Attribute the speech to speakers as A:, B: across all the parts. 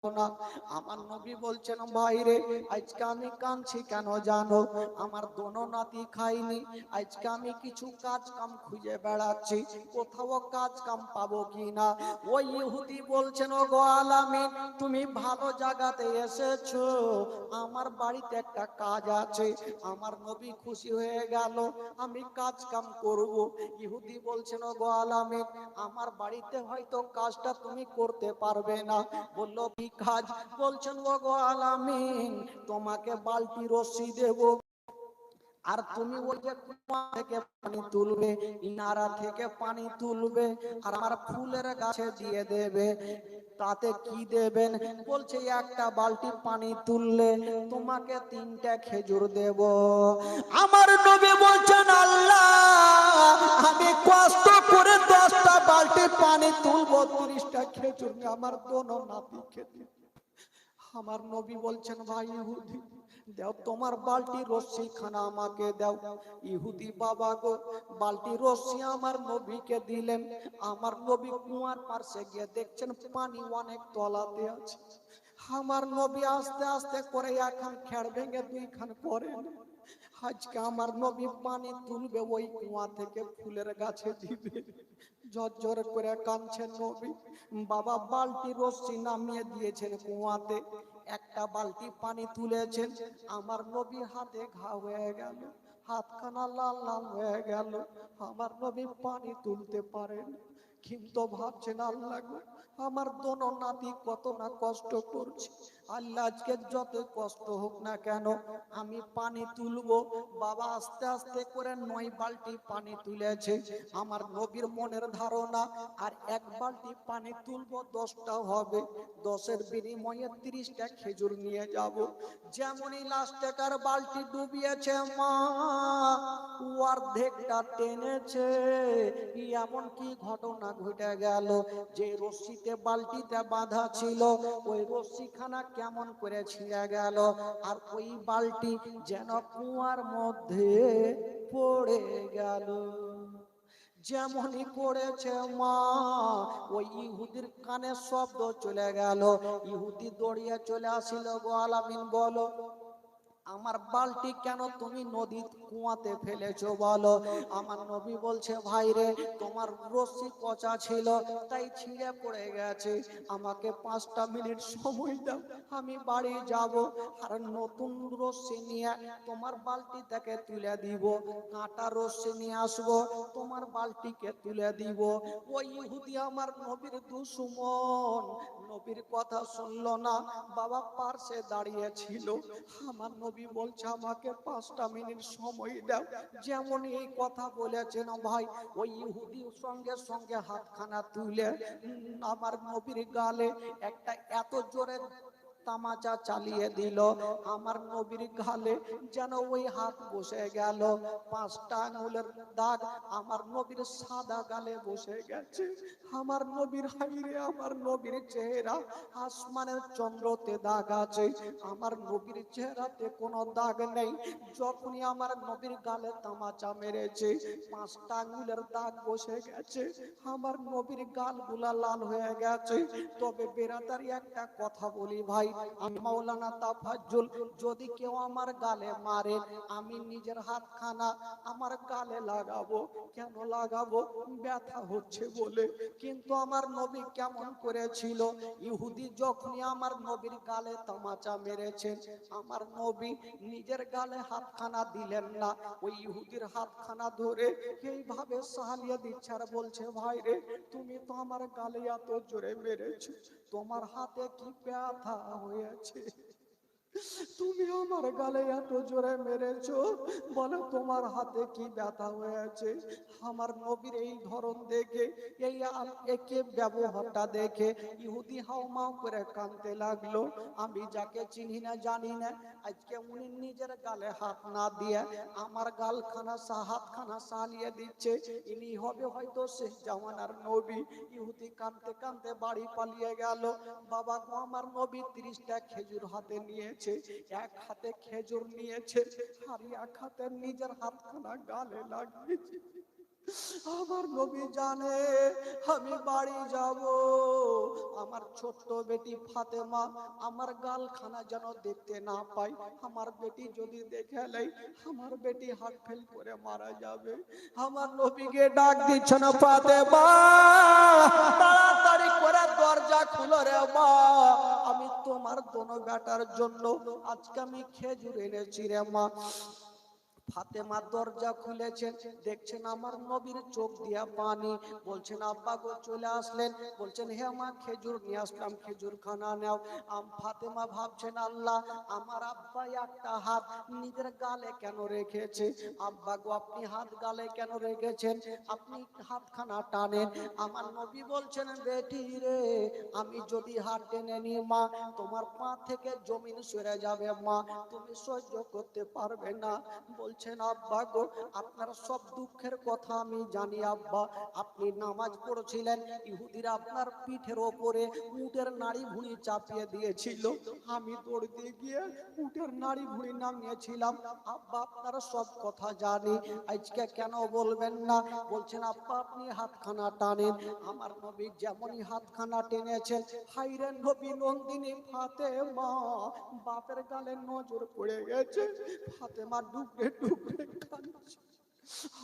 A: না। আমার নবী বলছেন ভাইরে আজকে আমি কাঁদছি কেন জানো? আমার দোনো নাতি খাইনি, আজকে আমি কিছু কাজ কাম খুঁজে বেড়াচ্ছি, কোথাও কাজ কাম পাবো কিনা। ওই ইহুদি বলছেন ও গো আলামিন, তুমি ভালো জায়গাতে এসেছো, আমার বাড়িতে একটা কাজ আছে। আমার নবী খুশি হয়ে গেল, আমি কাজ কাম করব। ইহুদি বলছেন ও গো আলামিন, আমার বাড়িতে হয়তো কাজটা তুমি করতে পারবে না। বলল কি কাজ? বলছেন ও গো আলামিন, তোমাকে বালতি রশ্মি দেব, আর তুমি ওই যে কুয়া থেকে পানি তুলবে, ইনারা থেকে পানি তুলবে, আর আমার ফুলের গাছে দিয়ে দেবে। তাতে কি দেবেন? বলছে একটা বালতি পানি তুললে তোমাকে 3টা খেজুর দেব। আমার নবী বলছেন আল্লাহ, আমি কষ্ট করে 10টা বালতি পানি তুলবো, 30টা খেজুর আমার দোনো নাতিকে দিব। আমার নবী বলছেন ভাই ইহুদি, দাও তোমার বালতি রশ্মি খানা আমাকে দাও। ইহুদি বাবা গো, বালতি রশ্মি আমার নবীকে দিলেন। আমার নবী কুয়ার পাশে গিয়ে দেখছেন পানি অনেক তলাতে আছে। আমার নবী আস্তে আস্তে করে একখান খেড় ভেঙে 2খান করে আজকে আমার নবী পানি তুলবে, ওই কুয়া থেকে ফুলের গাছে দিবে। ঝরঝর করে কাঁদছেন নবী। বাবা বালতি রশ্মি নামিয়ে দিয়েছেন কুয়াতে, একটা বালতি পানি তুলেছেন, আমার নবী হাতে ঘা হয়ে গেল, হাতখানা লাল লাল হয়ে গেল। আমার নবী পানি তুলতে পারেন, কিন্তু ভাবছেন আল্লাহ গো, আমার দোনো নাতি কত না কষ্ট করছে, আল্লাহ আজকে যত কষ্ট হোক না কেন আমি পানি তুলবো। বাবা আস্তে আস্তে করে 9 বালতি পানি তুলেছে। আমার নবীর মনের ধারণা, আর 1 বালতি পানি তুলবো 10টা হবে, 10-এর বিনিময়ে 30টা খেজুর নিয়ে যাব। যেমনই লাস্টেকার বালতি ডুবিয়েছে মা, অর্ধেকটা টেনেছে। এমন কি ঘটনা ঘটে গেল, যে রশ্মিতে বালতিটা বাঁধা ছিল ওই রশ্মিখানা কেমন করে ছিঁড়ে গেল, আর ওই বালতি যেন কুয়ার মধ্যে পড়ে গেল। যেমনই পড়েছে মা, ওই ইহুদির কানে শব্দ চলে গেল। ইহুদি দৌড়িয়ে চলে আসিল, গো আলামিন বলো, আমার বালতি কেন তুমি নদী কুয়াতে ফেলেছো বলো। আমার নবী বলছে ভাইরে, তোমার রশ্মি পচা ছিল তাই ছিঁড়ে পড়ে গেছে, আমাকে 5টা মিনিট সময় দাও, আমি বাড়ি যাব, আর নতুন রশ্মি নিয়ে তোমার বালতি থেকে তুলে দিব, কাঁটা রশ্মি নিয়ে আসবো, তোমার বালতিকে তুলে দিব। ওই ইহুদি আমার নবীর দুশমন, নবীর কথা শুনলো না, বাবা পার্শ্বে দাঁড়িয়ে ছিল। আমার নবী বলছে আমাকে 5টা মিনিট সময় দাও। যেমন এই কথা বলেছেন ভাই, ওই ইহুদি সঙ্গে সঙ্গে হাতখানা তুলে আমার নবীর গালে একটা এত জোরে তামাচা চালিয়ে দিল, আমার নবীর গালে যেন ওই হাত বসে গেল। 5টা আঙুলের দাগ আমার নবীর সাদা গালে বসে গেছে। আমার নবীর হাইরে, আমার নবীর চেহারা আসমানের চন্দ্রতে দাগ আছে, আমার নবীর চেহারাতে কোনো দাগ নেই। যখনই আমার নবীর গালে তামাচা মেরেছে 5টা আঙুলের দাগ বসে গেছে, আমার নবীর গালগুলা লাল হয়ে গেছে। তবে বেরাদারি একটা কথা বলি ভাই, আমি মাওলানা তাফাজ্জুল, যদি কেউ আমার গালে মারে আমি নিজের হাতখানা আমার গালে লাগাবো। কেন লাগাবো? ব্যথা হচ্ছে বলে। কিন্তু আমার নবী কেমন করেছিল, ইহুদি যখনই আমার নবীর গালে তামাচা মেরেছেন, আমার নবী নিজের গালে হাতখানা দিলেন না, ওই ইহুদির হাতখানা ধরে এইভাবে সাহালিয়ে দিচ্ছে আর বলছে ভাই রে, তুমি তো আমার গালে এত জোরে মেরেছো, তোমার হাতে কি ব্যথা হয়েছে? তুমি আমার গালে এত জোরে মেরেছো, বলে তোমার হাতে কি ব্যথা হয়েছে? আমার নবীর এই ধরন দেখে, এই একে ব্যবহারটা দেখে ইহুদি হাউমাউ করে কাঁদতে লাগলো। আমি যাকে চিনি না জানি না, আজকে উনি নিজের গালে হাত না দিয়ে আমার গালখানা হাতখানা সালিয়ে দিচ্ছে, ইনি হবে হয়তো শেষ জামানার নবী। ইহুদি কাঁদতে কাঁদতে বাড়ি পালিয়ে গেল। বাবা গো, আমার নবী 30টা খেজুর হাতে নিয়েছে, এক হাতে খেজুর নিয়েছে আর এক হাতে নিজের হাতখানা গালে লাগিয়েছে। আমার নবী জানে আমি বাড়ি যাব, আমার ছোট্ট বেটি ফাতেমা আমার গালখানা যেন দেখতে না পাই, আমার বেটি যদি দেখে নেয় আমার বেটি হার্ট ফেল করে মারা যাবে। আমার নবীকে ডাক দিচ্ছেন, ফাতেমা তাড়াতাড়ি করে দরজা খুলো রে মা, আমি তোমার দোনো বেটার জন্য আজকে আমি খেজুর এনেছি রে মা। ফাতেমা দরজা খুলেছেন, দেখছেন আমার নবীর চোখ দিয়া পানি। বলছেন আব্বা গো চলে আসলেন, বলছেন হে মা খেজুর নিয়ে আসলাম, খেজুর খানা নাও। ফাতেমা ভাবছেন আল্লাহ আমার আব্বা একটা হাত নিজের গালে কেন রেখেছে, আব্বা গো আপনি হাত গালে কেন রেখেছেন, আপনি হাতখানা টানেন। আমার নবী বলছেন বেটি রে আমি যদি হাত টেনে নি মা তোমার পা থেকে জমিন সরে যাবে মা, তুমি সহ্য করতে পারবে না। বলছেন আব্বা গো আপনার সব দুঃখের কথা আমি জানি আব্বা, আপনি নামাজ পড়ছিলেন ইহুদিরা আপনার পিঠের ওপরে উটের নাড়ি ভুঁড়ি চাপিয়ে দিয়েছিল, আমি দৌড় দিয়ে গিয়ে উটের নাড়ি ভুঁড়ি নামিয়েছিলাম আব্বা, আপনারা সব কথা জানি, আজকে কেন বলবেন না। বলছেন আব্বা আপনি হাতখানা টানেন। আমার নবী যেমনই হাতখানা টেনেছেন, হাইরে নবী নন্দিনী ফাতেমা বাপের গালে নজর পড়ে গেছে, ফাতেমা ডুবরে ডুবরে কাঁদছে।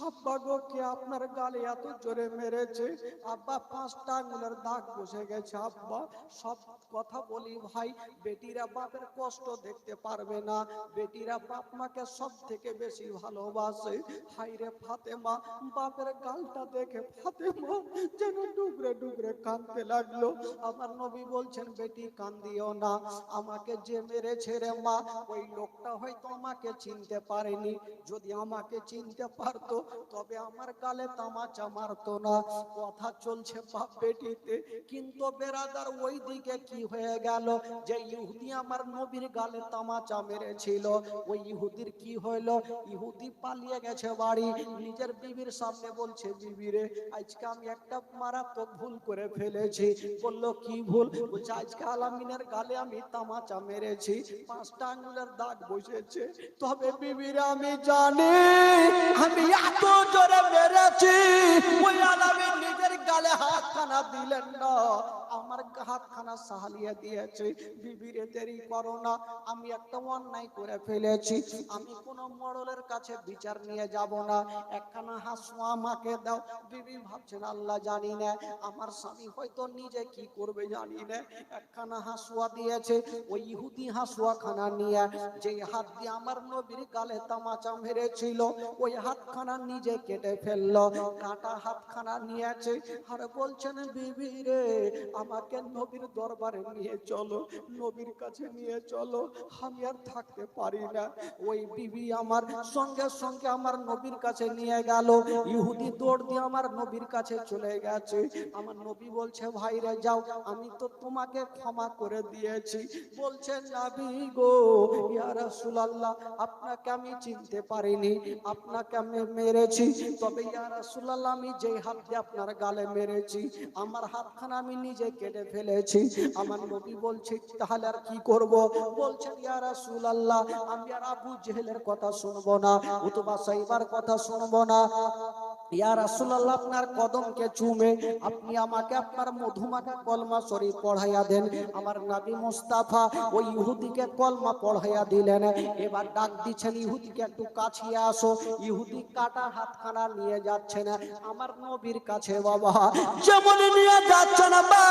A: আব্বা গো কে আপনার গালে এত জোরে মেরেছে, আব্বা 5টা আঙ্গুলের দাগ বসে গেছে আব্বা। সব কথা বলি ভাই, বেটিরা বাপের কষ্ট দেখতে পারবে না, বেটিরা বাপ মাকে সব থেকে বেশি ভালোবাসে। হাইরে ফাতেমা বাপের গালটা দেখে ফাতেমা যেন ডুবরে ডুবরে কাঁদতে লাগলো। আমার নবী বলছেন বেটি কান্দিও না, আমাকে যে মেরেছে রে মা ওই লোকটা হয়তো আমাকে চিনতে পারেনি, যদি আমাকে চিনতে পারতো তবে আমার গালে তামাচা মারতো না। কথা চলছে বাপ বেটিতে, কিন্তু বেরাদার ওই দিকে কি হয়ে গেল, যে ইহুদি আমার নবীর গালে তামাচা মেরেছিল ওই ইহুদির কি হইলো, ইহুদি পালিয়ে গেছে বাড়ি, নিজের বিবির সামনে বলছে বিবি রে আজকে আমি একটা মারাত্মক ভুল করে ফেলেছি। বললো কি ভুল, বলছে আজকে আলামিনের গালে আমি তামাচা মেরেছি, 5টা আঙ্গুলের দাগ বসেছে, তবে বিবির আমি জানি আমি এত জোরে মেরেছি ওই আলামিন নিজের গালে হাতখানা দিলেন না, আমার হাতখানা সাহালিয়ে দিয়েছে। বিবিরে দেরি করো না, আমি একটা অন্যায় করে ফেলেছি, আমি কোন মোড়লের কাছে বিচার নিয়ে যাব না, একখানা হাসুয়া আমাকে দাও। বিবি ভাবছেন আল্লাহ জানি না আমার স্বামী হয়তো নিজে কি করবে জানি না, একখানা হাসুয়া দিয়েছে, ওই ইহুদি হাসুয়া খানা নিয়ে যে হাত দিয়ে আমার নবীর গালে তামাচা মেরেছিল ওই হাতখানা নিজে কেটে ফেললো, কাটা হাতখানা নিয়েছে আর বলছেন বিবি রে আমাকে নবীর দরবারে নিয়ে চলো, নবীর কাছে নিয়ে চলো, আমি আর থাকতে পারি না। ওই বিবি আমার সঙ্গে সঙ্গে আমার নবীর কাছে নিয়ে গেল, ইহুদি দৌড় দিয়ে আমার নবীর কাছে চলে গেছে। আমার নবী বলছে ভাই রে যাও, আমি তো তোমাকে ক্ষমা করে দিয়েছি। বলছেন নবী গো ইয়া রাসূলুল্লাহ আপনাকে আমি চিনতে পারিনি, আপনাকে আমি মেরেছি, তবে ইয়া রাসূলুল্লাহ আমি যে হাত দিয়ে আপনার গালে মেরেছি আমার হাতখানা আমি নিজে কেটে ফেলেছি। আমার নবী বলছে তাহলে আর কি করব, বলছেন ইয়া রাসূলুল্লাহ আমি আর আবু জেহেলের কথা শুনবো না, উতবা সাইবার কথা শুনবো না, ইয়া রাসূলুল্লাহ আপনার কদমকে চুমে আপনি আমাকে আপনার মধুমাখা কলমা শরীফ পড়াইয়া দেন। আমার নবী মুস্তাফা ওই ইহুদিকে কলমা পড়াইয়া দিলেন। এবার ডাক দিচ্ছেন ইহুদিকে একটু কাছে আসো, ইহুদি কাটা হাতখানা নিয়ে যাচ্ছে না আমার নবীর কাছে, বাবা যেমন নিয়ে যাচ্ছে না বা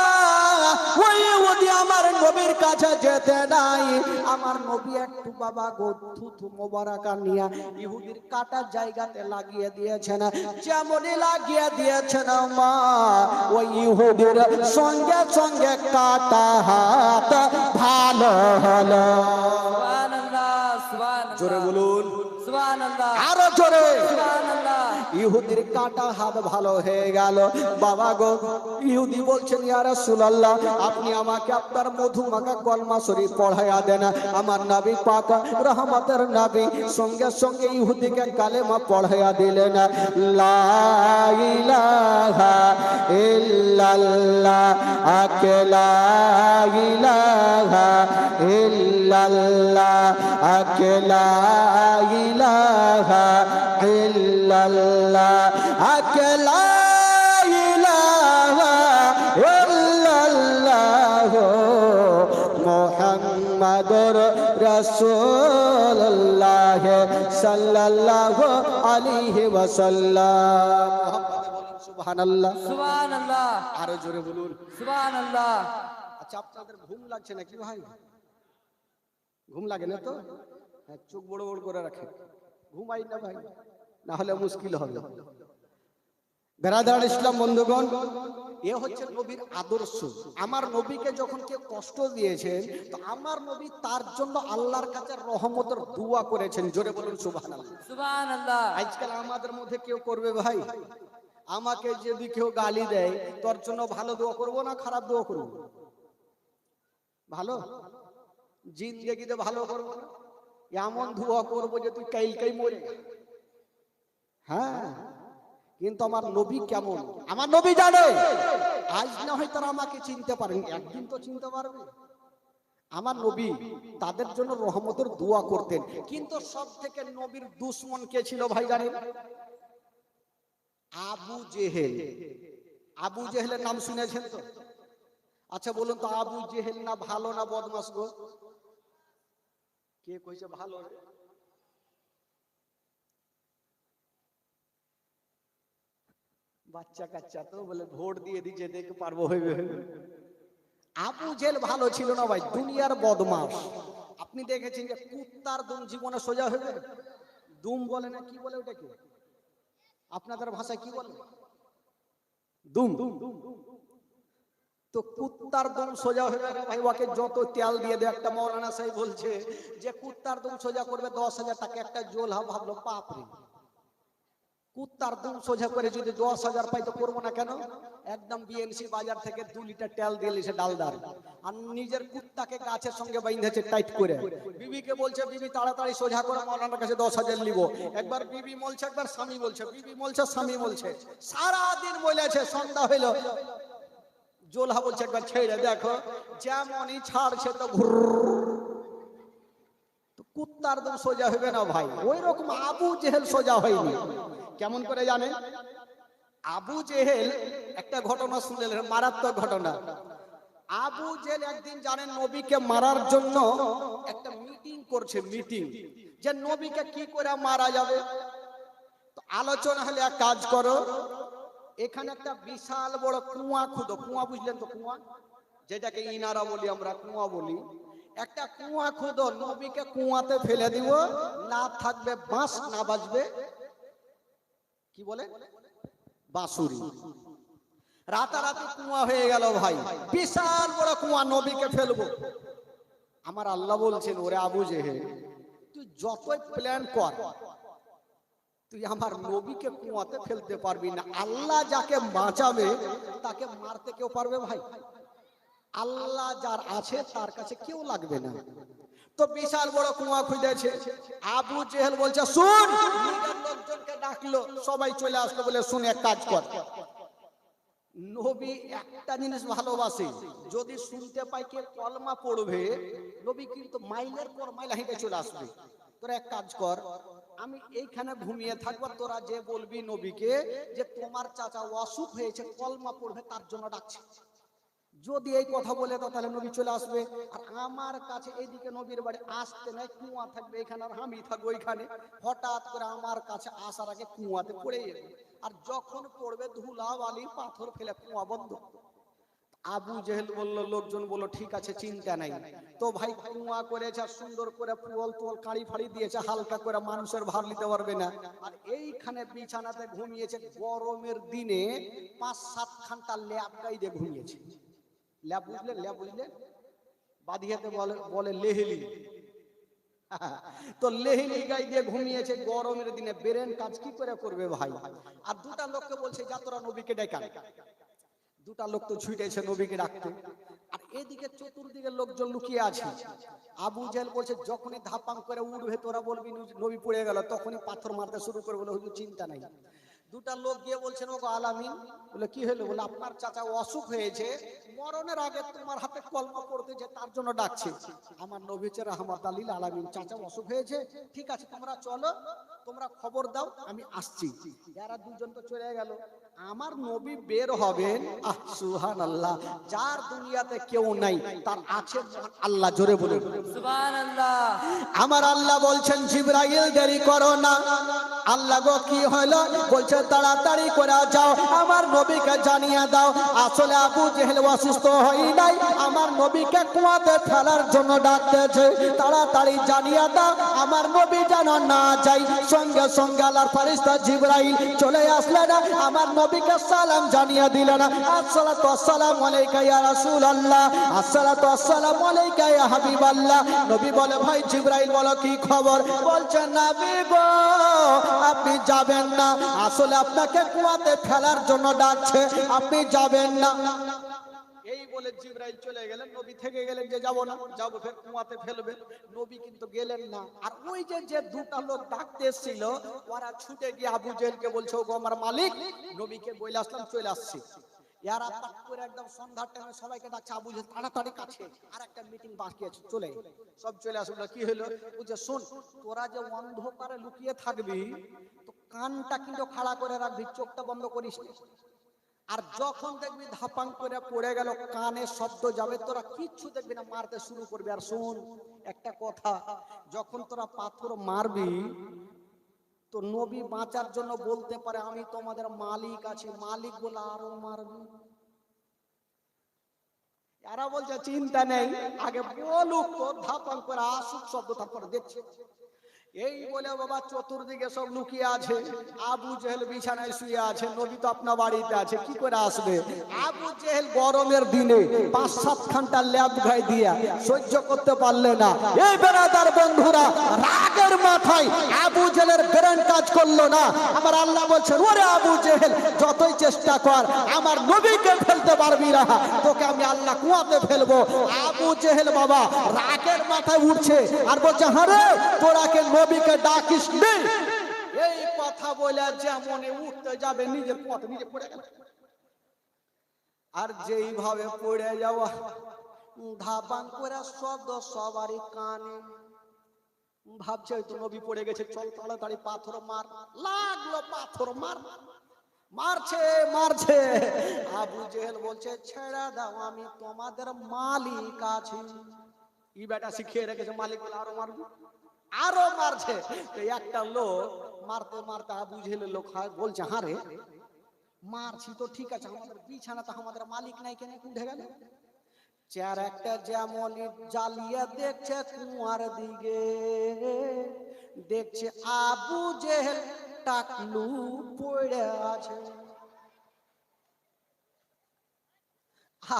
A: ওই ইহুদি আমার নবীর কাছে যেতে নাই, আমার নবী একটু বাবা গো থুথু মোবারকা নিয়ে ইহুদির কাটা জায়গাতে লাগিয়ে দিয়েছেন, যেমনই লাগিয়ে দিয়েছেন মা ওই ইহুদির সঙ্গে সঙ্গে কাটা হাত ভালো হলো। জোরে বলুন আরো জোরে, ইহুদির কাটা হাত ভালো হয়ে গেল। বাবা গো ইহুদি বলছেন ইয়া রাসূলুল্লাহ আপনি আমাকে আপনার মধুমাখা কলমা শরীফ পড়াইয়া দেন। আমার নবী পাক রহমতের নবী সঙ্গে সঙ্গে ইহুদিকে কালেমা পড়াইয়া দিলেন, লা ইলাহা ইল্লাল্লাহ আকলা ইলাহা ইল্লাল্লাহ আকলা ইলাহা ইল্লাল্লাহ ইল্লাল্লাহ লা ইলাহা ইল্লাল্লাহ মুহাম্মাদুর রাসূলুল্লাহ সাল্লাল্লাহু আলাইহি ওয়াসাল্লাম। সুবহানাল্লাহ
B: সুবহানাল্লাহ,
A: আরো জোরে বলুন
B: সুবহানাল্লাহ।
A: আচ্ছা, আপনাদের ঘুম লাগছে নাকি ভাই? ঘুম লাগে না তো? হ্যাঁ, চোখ বড় বড় করে রাখে, ঘুমাই না ভাই, না হলে মুশকিল হবে। বেরাদার ইসলাম বন্ধুগণ, এ হচ্ছে নবীর আদর্শ। আমার নবীকে যখন কেউ কষ্ট দিয়েছেন, তো আমার নবী তার জন্য আল্লাহর কাছে রহমতের দোয়া করেছেন। জোরে বলুন সুবহানাল্লাহ,
B: সুবহানাল্লাহ।
A: আজকাল আমাদের মধ্যে কেউ করবে ভাই? আমাকে যদি কেউ গালি দেয়, তোর জন্য ভালো দোয়া করবো না খারাপ দোয়া করবো? ভালো জিন্দেগিতে ভালো করবো না, এমন দোয়া করবো যে তুই কাইলকাই মরে। হ্যাঁ, কিন্তু আমার নবী কেমন, আমার নবী জানে। আজ না হয় তারা আমাকে চিনতে পারেন, একদিন তো চিনতে পারবে। আমার নবী তাদের জন্য রহমতের দোয়া করতেন। কিন্তু সব থেকে নবীর দুশমন কে ছিল ভাই জানেন? আবু জেহেল। আবু জেহেলের নাম শুনেছেন তো? আচ্ছা বলুন তো, আবু জেহেল না ভালো না বদমাশ গো? কে কইছে ভালো? বাচ্চা কাচ্চা তো বলে ভোট দিয়ে দিচ্ছে, দেখে পারবো হইবে। আবু জেহেল ভালো ছিল না ভাই, দুনিয়ার বদমাশ। আপনি দেখেছেন যে কুত্তার দুম জীবনে সোজা হবে? দুম বলে না, কি বলে ওটাকে আপনাদের ভাষায় কি বলে? দুম। তো কুত্তার দুম সোজা হবে না ভাই, ওকে যত তেল দিয়ে দেয়। একটা মৌলানা সাহেব বলছে যে কুত্তার দুম সোজা করবে 10,000 টাকা, একটা জোলহা ভাবলো বাপরে, কুত্তার দুম সোজা করে যদি 10,000 পাই তো করবো না কেন? একদম বিএনসি বাজার থেকে 2 লিটার তেল দিয়ে লিছে ডালদার, আর নিজের কুত্তাকে গাছের সঙ্গে বাইন্ধেছে টাইট করে। বিবিকে বলছে বিবি তাড়াতাড়ি সোজা করে, মৌলানার কাছে 10,000 নিব। একবার বিবি বলছে, একবার স্বামী বলছে, বিবি বলছে, স্বামী বলছে, সারাদিন বলেছে। সন্ধ্যা হইলো, জোলহা বলছে একবার ছেড়ে দেখো, যেমনই ছাড়ছে তো ঘুর। কুত্তার দম সোজা হবে না ভাই, ওই রকম আবু জেহেল সোজা হয়নি। কেমন করে জানেন? আবু জেহেল একটা ঘটনা শুনলেন, মারাত্মক ঘটনা। আবু জেহেল একদিন জানেন নবীকে মারার জন্য একটা মিটিং করছে, মিটিং, যে নবীকে কি করে মারা যাবে। তো আলোচনা হলে এক কাজ করো, এখানে একটা বিশাল বড় কুয়া খুদো। কুয়া বুঝলেন তো? কুয়া যেটাকে ইনারা বলি, আমরা কুয়া বলি। একটা কুয়া খুদো, নবীকে কুয়াতে ফেলে দিব, না থাকবে বাঁশ, না বাজবে কি বলে বাঁশুরি। রাতারাতি কুয়া হয়ে গেল ভাই, বিশাল বড় কুয়া, নবীকে ফেলবো। আমার আল্লাহ বলছেন, ওরে আবু জেহেল, তুই যতই প্ল্যান কর, তুই আমার নবীকে কুয়াতে ফেলতে পারবি না। আল্লাহ যাকে বাঁচাবে তাকে মারতে কেউ পারবে ভাই? আল্লাহ যার আছে তার কাছে কেউ লাগবে না। তো বিশাল বড় কুয়া খুঁজেছে। আবু জেহেল বলছে শুন, নিজের লোকজনকে ডাকলো, সবাই চলে আসলো, বলে শুন এক কাজ কর, নবী একটা জিনিস ভালোবাসে, যদি শুনতে পাই কে কলমা পড়বে, নবী কিন্তু মাইলের পর মাইল হেঁটে চলে আসবে। তোরা এক কাজ কর, আমি এইখানে ঘুমিয়ে থাকবো, তোরা যে বলবি নবীকে যে তোমার চাচা অসুখ হয়েছে, কলমা পড়বে, তার জন্য ডাকছে। যদি এই কথা বলে তো তাহলে নবী চলে আসবে। আর আমার কাছে এইদিকে নবীর বাড়ি আসতে নাই, কুয়া থাকবে এখানে, আর আমি থাকবো ওইখানে। হঠাৎ করে আমার কাছে আসার আগে কুয়াতে পড়ে যাবে, আর যখন পড়বে ধুলা বালি পাথর ফেলে কুয়া বন্ধ। আবু জেহেল বলল, লোকজন বলল ঠিক আছে চিন্তা নাই। তো ভাই কুয়া করেছে, সুন্দর করে ফুল তোল কাঁড়ি ফাড়ি দিয়েছে, হালকা করে, মানুষের ভার নিতে পারবে না। আর এইখানে বিছানাতে ঘুমিয়েছে, গরমের দিনে 5-7 ঘন্টা ল্যাব গাই দিয়ে ঘুমিয়েছে। ল্যাব বুঝলেন? ল্যাব বুঝলেন? বাদিয়াতে বলে লেহেলি। তো লেহেলি গাই দিয়ে ঘুমিয়েছে গরমের দিনে, ব্রেন কাজ কি করে করবে ভাই? আর দুটা লোককে বলছে যা তোরা নবীকে ডেকা। দুটা লোক তো ছুটেছে নবীকে ডাকতে, আর এদিকে চতুর্দিকে লোকজন লুকিয়ে আছে। আবু জেহেল বলছে যখনই ধাপাং করে উঠবে, তোরা বলবি নবী পড়ে গেল, তখনই পাথর মারতে শুরু করে। বলে হুজুর চিন্তা নাই। দুটা লোক গিয়ে বলছেন, ওগো আলামিন, বলে কি হলো? বলে আপনার চাচা অসুখ হয়েছে, মরণের আগে তোমার হাতে কলমা পড়তে যে তার জন্য ডাকছে। আমার নবী রাহমাতুল লিল আলামিন, চাচা অসুখ হয়েছে, ঠিক আছে তোমরা চলো, তোমরা খবর দাও আমি আসছি। এরা দুজন তো চলে গেল। আমার নবী বের হবেন, সুবহানাল্লাহ, যার দুনিয়াতে কেউ নাই তার আছে আল্লাহ। জোরে বলুন
B: সুবহানাল্লাহ।
A: আমার আল্লাহ বলছেন জিবরাইল দেরি করো না। আল্লাহ গো কি হলো? বলছে তাড়াতাড়ি করে যাও, আমার নবীকে জানিয়ে দাও আসলে আবু জেহেল অসুস্থ হয় নাই, আমার নবীকে কুয়াতে ফেলার জন্য ডাকতেছে। তাড়াতাড়ি জানিয়ে দাও আমার নবী যেন না যায়। সঙ্গে সঙ্গে আল্লাহর ফেরেশতা জিবরাইল চলে আসলেন, আমার নবীকে সালাম জানিয়ে দিলেন, আসসালাতু আসসালামু আলাইকা ইয়া রাসূলুল্লাহ, আসসালাতু আসসালামু আলাইকা ইয়া হাবিবাল্লাহ। নবী বলে ভাই জিবরাইল বলো কি খবর? বলছে নবী গো আপনি যাবেন না, আসলে আপনাকে কুয়াতে ফেলার জন্য ডাকছে, আপনি যাবেন না। এই বলে জিবরাইল চলে গেলেন, নবী থেকে গেলেন যে যাব না, যাবো ফের কুয়াতে ফেলবে। নবী কিন্তু গেলেন না। আর ওই যে দুটা লোক ডাকতে এসেছিল ওরা ছুটে গিয়ে আবু জেহেলকে বলছে ওগো আমার মালিক, নবীকে বলে আসলাম চলে আসছে। এরা পাক করে একদম সন্ধ্যার টাইমে সবাইকে ডাকছে, আবু জেহেল তাড়াতাড়ি কাছে আর একটা মিটিং বাকি আছে, চলে সব চলে আসলো। কি হলো? বুঝে শোন, তোরা যে অন্ধকারে লুকিয়ে থাকবি তো কানটা কিন্তু খাড়া করে রাখবি, চোখটা বন্ধ করিস না। আর যখন দেখবি ধাপাং করে পড়ে গেল, কানে শব্দ যাবে, তোরা কিচ্ছু দেখবি না, মারতে শুরু করবি। আর শোন একটা কথা, যখন তোরা পাথর মারবি তো নবী বাঁচার জন্য বলতে পারে আমি তোমাদের মালিক আছি, মালিক বলে আরো মারবি। এরা বলছে চিন্তা নেই, আগে বলুক তো, ধাপাং করে আসুক শব্দ, তারপরে দেখছি। এই বলে বাবা চতুর্দিকে সব লুকিয়ে আছে। আবু জেহেল বিছানায় শুয়ে আছে, নবী তো আপনার বাড়িতে আছে, কি করে আসবে? আবু জেহেল গরমের দিনে 5-7 ঘন্টা ল্যাব গায়ে দিয়া সহ্য করতে পারলে না। এই বেরাদার বন্ধুরা, রাগের মাথায় আবু জেহেলের ব্রেন কাজ করলো না। আমার আল্লাহ বলছেন ওরে আবু জেহেল যতই চেষ্টা কর আমার নবীকে ফেলতে পারবি না, তোকে আমি আল্লাহ কুয়াতে ফেলবো। আবু জেহেল বাবা রাগের মাথায় উঠছে আর বলছে হারে তোরাকে নবীকে ডাকিস নি। এই কথা বলে যেমন উঠতে যাবে নিজের কুয়াতে নিজে পড়ে গেল। আর যেইভাবে পড়ে যাওয়া ধাপাং করে শব্দ সবারই কানে, ভাবছে হয়তো নবী পড়ে গেছে, চল তাড়াতাড়ি পাথর মার। লাগলো পাথর মার, মারছে মারছে। আবু জেহেল বলছে ছেড়ে দাও আমি তোমাদের মালিক আছি। ই বেটা শিখিয়ে রেখেছে মালিক বলে আরো মারবো, আরো মারছে। একটা লোক মারতে মারতে আবু জেহেলের লোক বলছে হারে মারছি তো ঠিক আছে, আমাদের বিছানা তো আমাদের মালিক নাই, কেন উঠে গেল? চার একটা যেমন জ্বালিয়ে দেখছে কুয়ার দিকে, দেখছে আবু জেহেল টাকলু পড়ে আছে।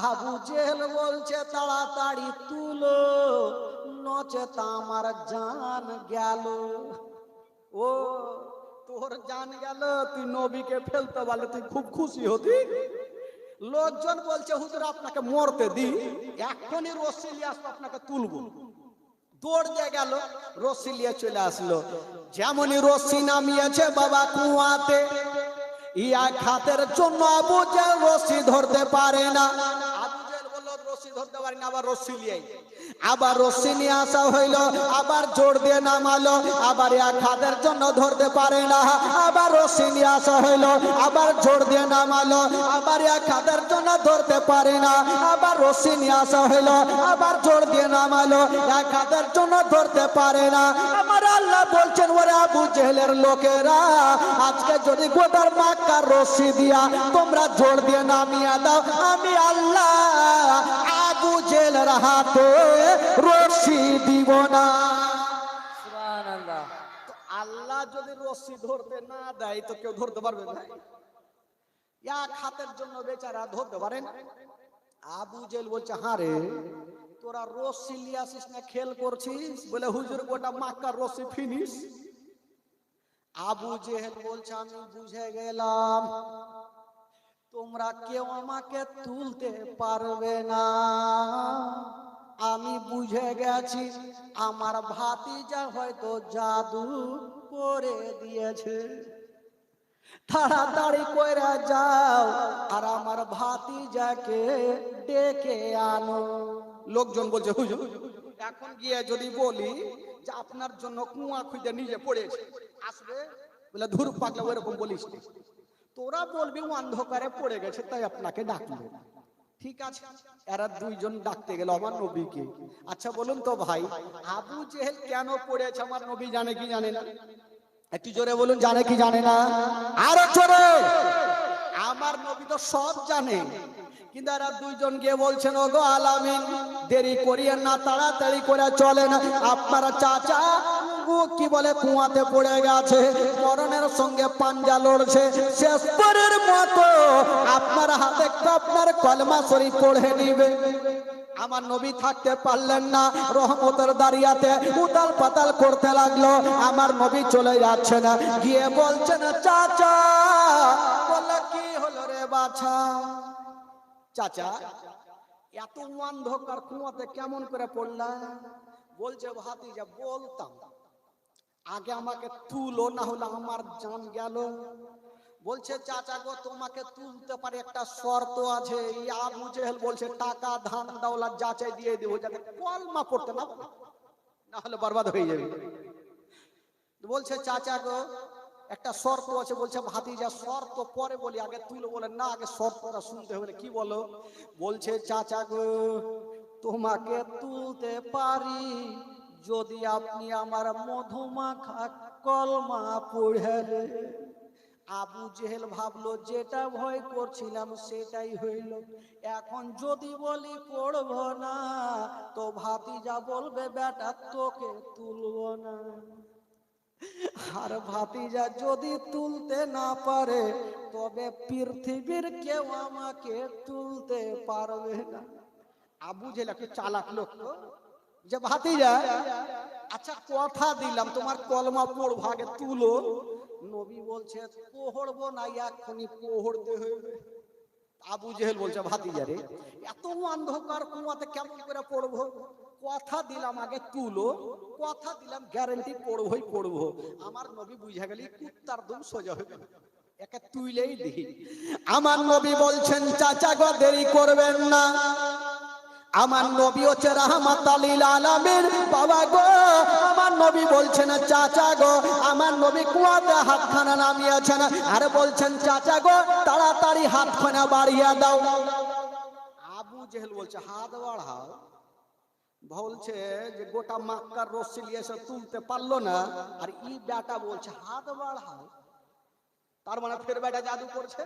A: আবু জেহেল বলছে তাড়াতাড়ি তুলো, নচেত আমার জান গেল। ও তোর জান গেল, তুই নবীকে ফেলতে পারলে তুই খুব খুশি হতি। লোকজন বলছে হুজুর আপনাকে মরতে দি, এখনই রশি নিয়ে আসবো আপনাকে তুলবো। দৌড় দিয়ে গেল, রশি নিয়ে চলে আসলো। যেমনই রশি নামিয়েছে বাবা কুয়াতে, ইয়া খাতের জন্য আবু জেহেল রশি ধরতে পারে না। আবু জেহেল বলল রশি ধরতে পারি না, আবার রশি নিয়ে আবার রশি নিয়ে আসা হইলো, আবার জোর দিয়ে নামালো, আবার এক হাতের জন্য ধরতে পারে না, আবার রশি নিয়ে আসা হইলো, আবার জোর দিয়ে নামালো, আবার এক হাতের জন্য ধরতে পারে না, আবার রশি নিয়ে আসা হইলো, আবার জোর দিয়ে নামালো, এক হাতের জন্য ধরতে পারে না। আমার আল্লাহ বলছেন ওরে আবু জেহেলের লোকেরা, আজকে যদি গোটার মক্কার রশি দিয়া তোমরা জোর দিয়ে নামিয়ে দাও, আমি আল্লাহ আবু জেহেলের হাতে রশি দিব না।
B: সুবহানাল্লাহ।
A: তো আল্লাহ যদি রশি ধরতে না দেয় তো কেউ ধরতে পারবে না? এক হাতের জন্য বেচারা ধরতে পারেন। আবু জেহেল বলছে হারে তোরা রশি নিয়ে আসিস না, খেল করছিস? বলে হুজুর গোটা মক্কার রশি ফিনিশ। আবু জেহেল বলছে আমি বুঝে গেলাম তোমরা কেউ আমাকে তুলতে পারবে না, আমি বুঝে গেছি আমার ভাতিজা হয়তো জাদু করে দিয়েছে, তাড়াতাড়ি কইরা যাও আর আমার ভাতিজাকে ডেকে আনো। লোকজন বলছে হুজুর এখন গিয়ে যদি বলি যে আপনার জন্য কুয়া খুঁজে নিজে পড়েছে, আসবে? বলে ধুর পাগলা, ওইরকম বলিস না। তোরা বলবি ও অন্ধকারে পড়ে গেছে তাই আপনাকে ডাকলো। ঠিক আছে, এরা দুইজন ডাকতে গেল আমার নবীকে। আচ্ছা বলুন তো ভাই, আবু জেহেল কেন পড়েছে আমার নবী জানে কি জানে না? একটু জোরে বলুন, জানে কি জানে না? আরো জোরে। আমার নবী তো সব জানে, কিন্তু এরা দুইজন গিয়ে বলছেন, ওগো আলামিন, দেরি করিয়েন না, তাড়াতাড়ি করে চলেন। আপনার চাচা কি বলে কুয়াতে পড়ে গেছে, মরণের সঙ্গে পাঞ্জা লড়ছে, শেষ পরের মতো আপনার হাতে আপনার কলমা শরীফ পড়ে নিবে। আমার নবী থাকতে পারলেন না, রহমতের দাঁড়িয়াতে উতাল পাতাল করতে লাগলো। আমার নবী চলে যাচ্ছে না, গিয়ে বলছেন চাচা। বললো কি হলো রে বাছা? চাচা এত অন্ধকার কুয়াতে কেমন করে পড়লা? বলছে ভাতিজা, বলতাম আগে আমাকে তুলো, না হলে আমার জান গেল। বলছে চাচা গো, তোমাকে তুলতে পারে, একটা শর্ত আছে। এই আবু জেহেল বলছে টাকা ধান দৌলত যাচাই দিয়ে দেবো, যাতে কলমা পড়তে না, না হলে বরবাদ হয়ে যাবে। বলছে চাচা গো একটা শর্ত আছে। বলছে ভাতিজা শর্ত পরে বলি, আগে তুলো। বলে না, আগে শর্তটা শুনতে হবে। কি বলো? বলছে চাচা গো, তোমাকে তুলতে পারি যদি আপনি আমার মধুমাখা কলমা পড়ে। আবু জেহেল ভাবলো যেটা ভয় করছিলাম সেটাই হইল। এখন যদি বলি পড়ব না, তো ভাতিজা বলবে বেটা তোকে তুলব না। আর ভাতিজা যদি তুলতে না পারে, তবে পৃথিবীর কেউ আমাকে তুলতে পারবে না। আবু জেহেল একটা চালাক লোক, যে ভাতিজা আচ্ছা কথা দিলাম তোমার কলমা পড়বো, আগে তুলো। নবী বলছে পড়বো না, এক্ষুনি পড়তে হইবে। আবু জেহেল বলছে ভাতিজা রে, এত অন্ধকার কুয়াতে কেমন করে পড়বো? কথা দিলাম আগে তুলো, কথা দিলাম গ্যারান্টি পড়বই পড়বো। আমার নবী বুঝা গেলি কুত্তার দুম সোজা হবে না, একে তুইলেই দিই। আমার নবী বলছেন চাচা গো দেরি করবেন না। আমার নবী হচ্ছে রাহমাতাল লিল আলামিন। বাবা গো, আমার নবী বলছেন চাচা গো, আমার নবী কুয়াতে হাতখানা নামিয়েছেন আর বলছেন চাচা গো তাড়াতাড়ি হাতখানা বাড়িয়ে দাও। আবু জেহেল বলছে হাত বাড়াও। বলছে যে গোটা মক্কার রস্সি নিয়ে এসে তুলতে পারলো না, আর ই বেটা বলছে হাত বাড়াও। তার মানে ফের বেটা জাদু করছে।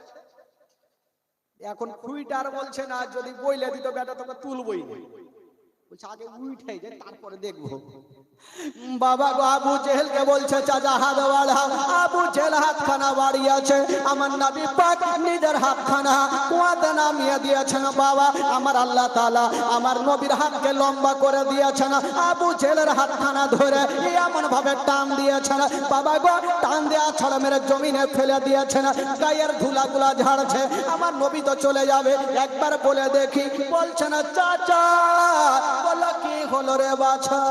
A: এখন খুইটার বলছে না, যদি বইলে দিত বেটা তোকে তুলবই না। বলছে আগে উঠে যায় তারপরে দেখবো। বাবা গো, আবু জেহেলকে বলছে চাচা হাত বাড়াও। আবু জেহেল হাতখানা বাড়িয়েছে, আমার নবী পাক নিজের হাতখানা কুয়াতে নামিয়ে দিয়েছেন। বাবা আমার আল্লাহ তাআলা আমার নবীর হাতকে লম্বা করে দিয়েছেন। আবু জেহেলের হাতখানা ধরে এমন ভাবে টান দিয়েছেন, বাবা গো টান দেওয়া ছড়া মেরে জমিনে ফেলে দিয়েছেন। গায়ের ধুলাগুলা ঝাড়ছে। আমার নবী তো চলে যাবে, একবার বলে দেখি। বলছেন চাচা। বলো কি হলো রে বাছা?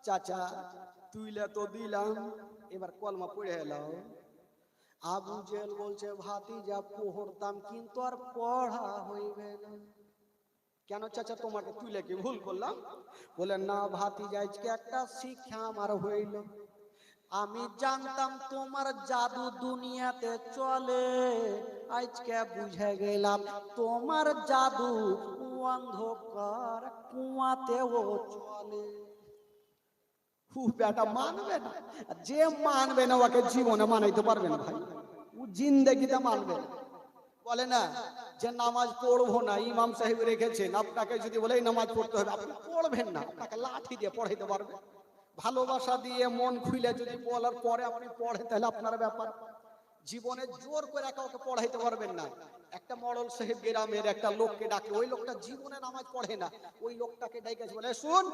A: চাচা তুইলে তো দিলাম, এবার কলমা পড়ে এলাও। আবু জেহেল বলছে ভাতিজা পড়তাম, কিন্তু আর পড়া হইবে না। কেন চাচা, তোমাকে তুইলে কি ভুল করলাম? বলে না ভাতিজা, আজকে একটা শিক্ষা আমার হইল। আমি জানতাম তোমার জাদু দুনিয়াতে চলে, আজকে বুঝে গেলাম তোমার জাদু অন্ধকার কুয়াতেও চলে। বেটা মানবে না, যে মানবে না ওকে জীবনে মানাইতে পারবে না ভাই, ও জিন্দেগিতে মানবে না। বলে না যে নামাজ পড়বো না, ইমাম সাহেব রেখেছেন, আপনাকে যদি বলে নামাজ পড়তে হবে আপনি পড়বেন না, আপনাকে লাঠি দিয়ে পড়াইতে পারবে। ভালোবাসা দিয়ে মন খুলে যদি বলার পরে আপনি পড়ে, তাহলে আপনার ব্যাপার। জীবনে জোর করে কাউকে পড়াইতে পারবেন না। একটা মডল সাহেব গ্রামের একটা লোককে ডাকে, ওই লোকটা জীবনে নামাজ পড়ে না, ওই লোকটাকে ডাকে বলে শুন,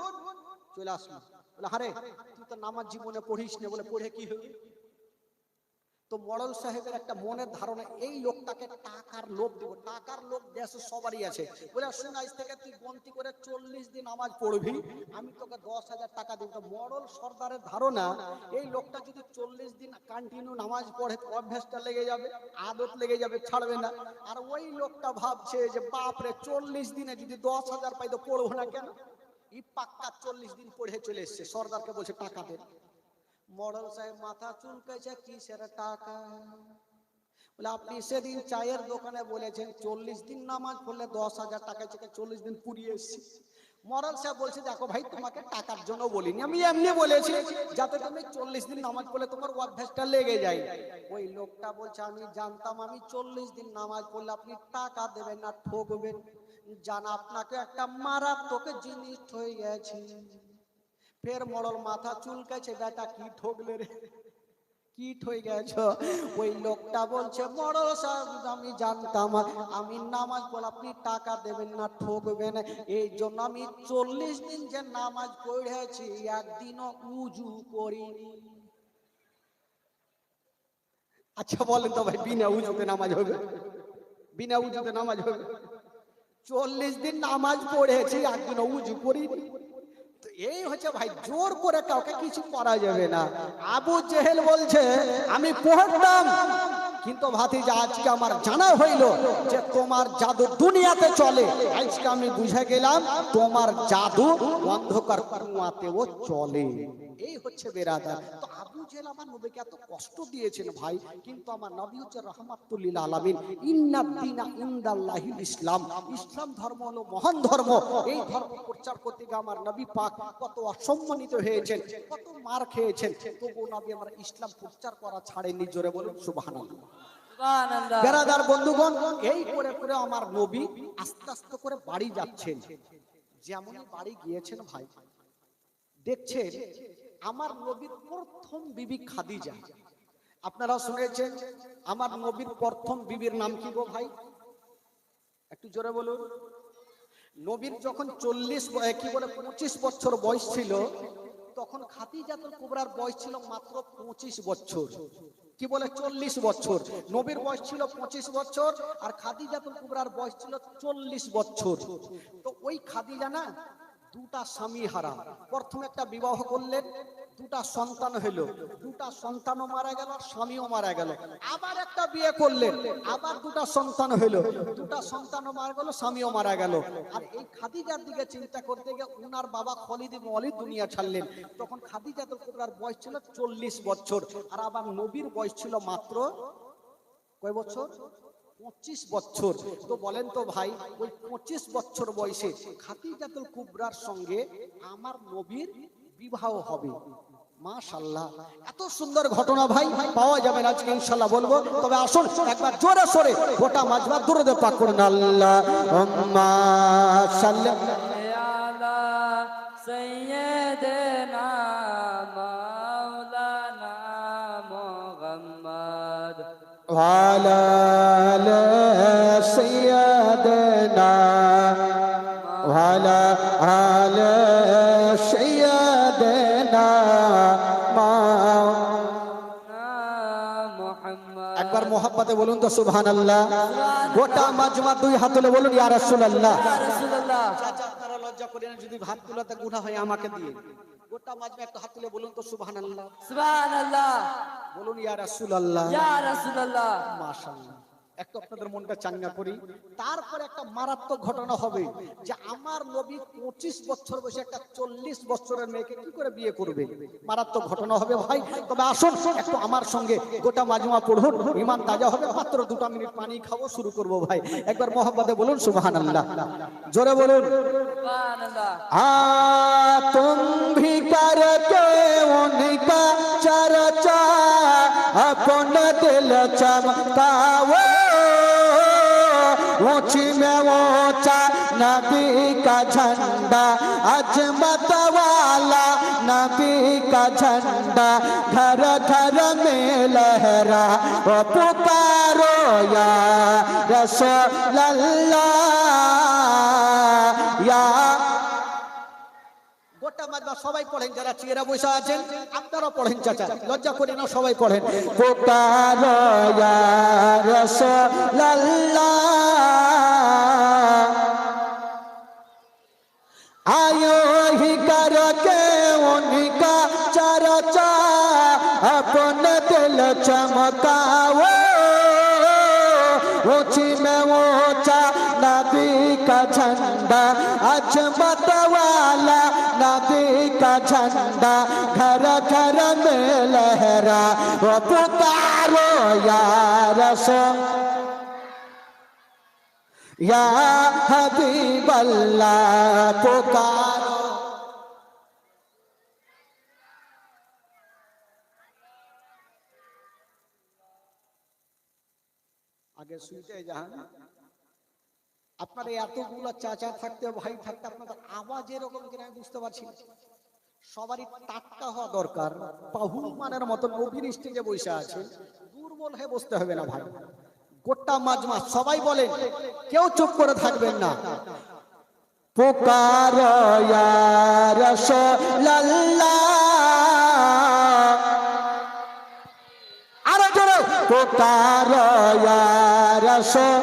A: চলে আসলো। বলে আরে তুই তো নামাজ জীবনে পড়িস না। বলে পড়ে কি হবে? তো মডল সাহেবের একটা মনের ধারণা, এই লোকটাকে টাকার লোভ দেব, টাকার লোভ দেশে সবারই আছে। বলে শুন, আজ থেকে তুই গন্তি করে 40 দিন নামাজ পড়বি, আমি তোকে 10,000 টাকা দেব। মডল সর্দারের ধারণা, এই লোকটা যদি 40 দিন কন্টিনিউ নামাজ পড়ে, অভ্যাসটা লেগে যাবে, আদত লেগে যাবে, ছাড়বে না। আর ওই লোকটা ভাবছে যে বাপরে 40 দিনে যদি 10,000 পাই তো পড়বো না কেন? ই পাক্কা 40 দিন পড়ে চলে এসছে, সর্দারকে বলছে টাকা দে। মডেল সাহেব মাথা চুলকেছে, কিসের টাকা? বলে আপনি সেদিন চায়ের দোকানে বলেছেন 40 দিন নামাজ পড়লে 10,000 টাকা, থেকে 40 দিন পুরিয়ে এসেছি। মডেল সাহেব বলছে দেখো ভাই, তোমাকে টাকার জন্য বলিনি, আমি এমনি বলেছি যাতে তুমি 40 দিন নামাজ পড়লে তোমার অভ্যাসটা লেগে যায়। ওই লোকটা বলছে আমি জানতাম আমি 40 দিন নামাজ পড়লে আপনি টাকা দেবেন না, ঠকবেন। জানা আপনাকে একটা মারাত্মক জিনিস হয়ে গেছে। ফের মডেল মাথা চুলকেছে, বেটা কি ঠকলে রে, কিট হয়ে গেছ? ওই লোকটা বলছে মডেল সাহেব আমি জানতাম আমি নামাজ পড়লে আপনি টাকা দেবেন না, ঠকবেন, এই জন্য আমি 40 দিন যে নামাজ পড়েছি একদিনও উজু করিনি। আচ্ছা বলেন তো ভাই, বিনা উজুতে নামাজ হবে? বিনা উজুতে নামাজ হবে? 40 দিন নামাজ পড়েছি একদিনও উজু করিনি। এই হচ্ছে ভাই, জোর করে কাউকে কিছু করা যাবে না। আবু জেহেল বলছে আমি পড়তাম, কিন্তু ভাতিজা আজকে আমার জানা হইল যে তোমার জাদু দুনিয়াতে চলে। আজকে আমি বুঝে গেলাম তোমার জাদু অন্ধকার কুয়াতেও চলে। এই হচ্ছে বেরাদার। তো আবু জেহেল আমার নবীকে এত কষ্ট দিয়েছেন ভাই, কিন্তু আমার নবী হচ্ছে রাহমাতুল লিল আলামিন। ইন্নাদ দীনা ইনদাল্লাহিল ইসলাম, ইসলাম ধর্ম হলো মহান ধর্ম। এই ধর্ম প্রচার করতে গিয়ে আমার নবী পাক কত অসম্মানিত হয়েছেন, কত মার খেয়েছেন, তবু নবী আমার ইসলাম প্রচার করা ছাড়েননি। জোরে বলুন সুবহানাল্লাহ।
B: সুবহানাল্লাহ।
A: বেরাদার বন্ধুগণ, এই করে করে আমার নবী আস্তে আস্তে করে বাড়ি যাচ্ছেন। যেমনই বাড়ি গিয়েছেন ভাই, দেখছেন আমার নবীর প্রথম বিবি খাদিজা। আপনারা শুনেছেন আমার নবীর প্রথম বিবির নাম কি গো ভাই? একটু জোরে বলুন। নবীর যখন 25 বছর বয়স ছিল, তখন খাদিজাতুল কুবরার বয়স ছিল মাত্র 25 বছর। কি বলে 40 বছর। নবীর বয়স ছিল 25 বছর আর খাদিজাতুল কুবরার বয়স ছিল 40 বছর। তো ওই খাদিজা না দুটা স্বামী হারা। প্রথমে একটা বিবাহ করলেন, দুটা সন্তান হলো, দুটা সন্তানও মারা গেল, স্বামীও মারা গেল। আবার একটা বিয়ে করলেন, আবার দুটা সন্তান হলো, দুটা সন্তানও মারা গেল, স্বামীও মারা গেল। আর এই খাদিজার দিকে চিন্তা করতে গিয়ে উনার বাবা খালিদ ইবনে ওয়ালিদ দুনিয়া ছাড়লেন। তখন খাদিজাতুল কুবরার বয়স ছিল 40 বছর, আর আবার নবীর বয়স ছিল মাত্র কয় বছর? 25 বছর। তো বলেন তো ভাই, ওই 25 বছর বয়সে খাদিজাতুল কুবরার সঙ্গে আমার নবীর বিবাহ হবে। মাশাআল্লাহ, এত সুন্দর ঘটনা ভাই পাওয়া যাবে না আজকে ইনশাআল্লাহ বলবো। তবে আসুন একবার জোরে সোরে গোটা মাজমা দুরুদে পাক করুন। আল্লাহুম্মা সাল্লি
B: আলা সাইয়্যিদিনা মাওলানা মুহাম্মদ
A: ওয়ালা আলি সাইয়্যিদিনা ওয়ালা আলি সাইয়্যিদিনা
B: মুহাম্মদ।
A: একবার মোহাব্বতে বলুন তো সুবহানাল্লাহ। গোটা মাজমা দুই হাত তুলে বলুন ইয়া রাসূলুল্লাহ।
B: ইয়া রাসূলুল্লাহ।
A: চাচা আপনারা লজ্জা করেন না, যদি ভাত তুলাতে গুনাহ হয় আমাকে দিয়ে। গোটা মাজমা একটা হাত তুলে বলুন তো সুবহানাল্লাহ।
B: সুবহানাল্লাহ।
A: বলুন ইয়া রাসূলুল্লাহ।
B: ইয়া রাসূলুল্লাহ।
A: মাশাআল্লাহ। একটু আপনাদের মনটা চাঙ্গা করি। তারপরে একটা মারাত্মক ঘটনা হবে যে আমার নবী 25 বছর বয়সে একটা 40 বছরের মেয়েকে কি করে বিয়ে করবে। মারাত্মক ঘটনা হবে ভাই। তবে আসুন একটু আমার সঙ্গে গোটা মাজমা পড়ুন, ঈমান তাজা হবে। মাত্র 2 মিনিট পানি খাবো, শুরু করব ভাই। একবার মোহাব্বতে বলুন সুবহানাল্লাহ। জোরে বলুন
B: সুবহানাল্লাহ।
A: तुम भी करके उनका चर्चा अपना दिल चमकाओ। ऊंची में ऊंचा नबी का झंडा, अजमत वाला नबी का झंडा घर घर में लहरा। ओ पुकारो या रसूल अल्लाह या। গোটা মাজমা সবাই পড়েন, যারা চেয়ারে বসে আছেন আপনারা পড়েন চাচা, লজ্জা করে না, সবাই পড়েন। পুকারো ইয়া রাসূলুল্লাহ आयो ही करके उनका चर्चा अपने दिल चमकाओ। ऊंची में ऊंचा नबी का झंडा, अजमत वाला नबी का झंडा घर घर में लहरा वो पुकारो या रसूल या हबीब अल्लाह पुकारो। আগে শুনতে যান আপনারা এতগুলো চাচা থাকতে ভাই থাকতে আপনাদের আওয়াজ এরকম কিনা আমি বুঝতে পারছি না। সবারই টাটকা হওয়া দরকার। পাহুল মানের মতো নবীর স্টেজে বসে আছে, দুর্বল হয়ে বসতে হবে না ভাই। গোটা মাজমা সবাই বলেন, কেউ চুপ করে থাকবেন না। পুকারো ইয়া রাসূলুল্লাহ, আরো জোরে পুকারো ইয়া রাসূল।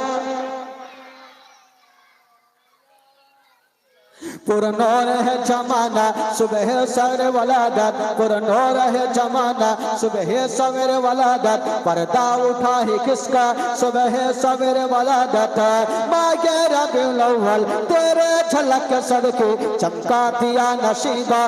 A: पुरनोर है जमाना सुबह सवेरे वलादत, पुरनोर है जमाना सुबह सवेरे वलादत, पर्दा उठा है किसका सुबह सवेरे वलादत। मागे रबीउल अव्वल तेरे झलक सदके चमका दिया नशीबा,